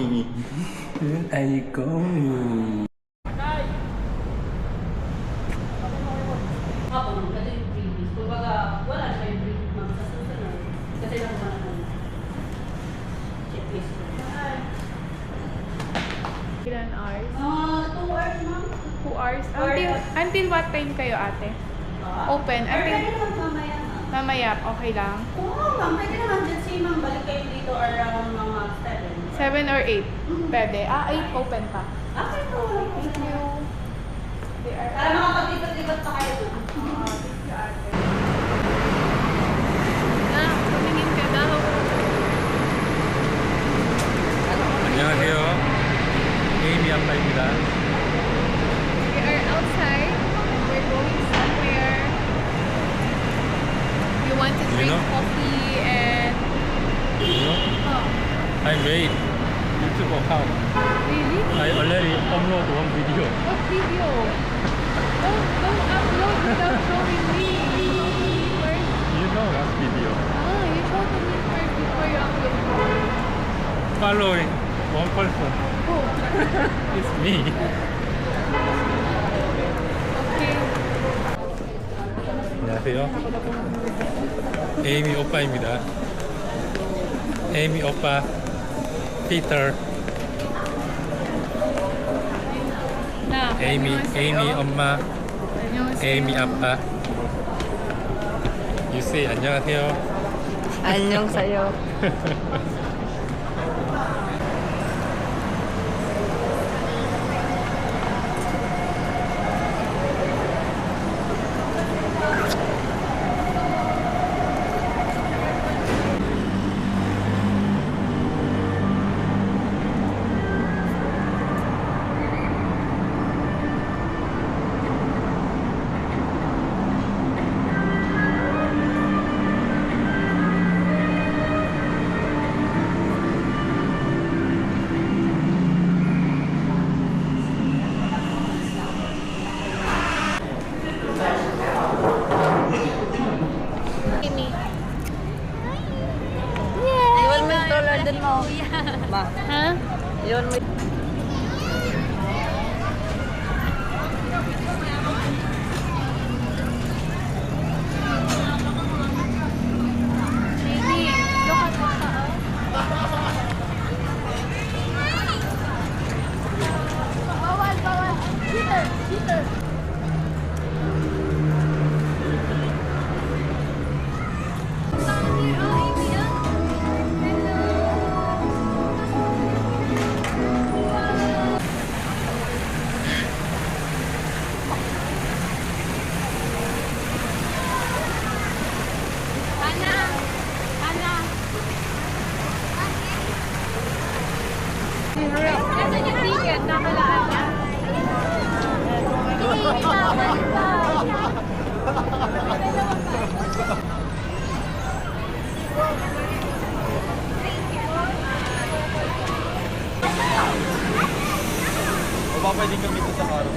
Where are you going? Ako, ito yung previous. Kumbaga, wala na yung previous mga susunod. Kasi lang mga checklist ko. Ilan hours? 2 hours, ma'am. 2 hours? Or- Until what time kayo, ate? Open? Or Until pwede naman mamaya. mamaya, okay lang? Oo, ma'am. Pwede naman dyan si ma'am. Balik kayo dito around mga 7. 7 or 8? Pwede. 8 open pa. Okay po. Thank you. They are... Para makapag-libat-libat pa kayo doon. Thank you, ate. Tumingin ka daw. 안녕하세요. 에이미 아빠입니다. We are outside. We're going somewhere. We want to drink coffee and... You know, Oh, I made YouTube account. really? I already upload one video. What video? Don't upload without showing me first. You know what video? You show to me first before you upload. Following one person. Who? It's me. Okay. 안녕하세요. 에이미 오빠입니다. 에이미 오빠, 피터, Na, 에이미 엄마, 안녕하세요. 에이미 아빠. You say 안녕하세요. 안녕하세요. Iwan mo yung stroller dun mo. Ma, Ha? iwan mo. Baby, look at the Bawal. Peter. Nasaan yung ticket? Nakalaan niya? O ba pwedeng gamitin sa karo?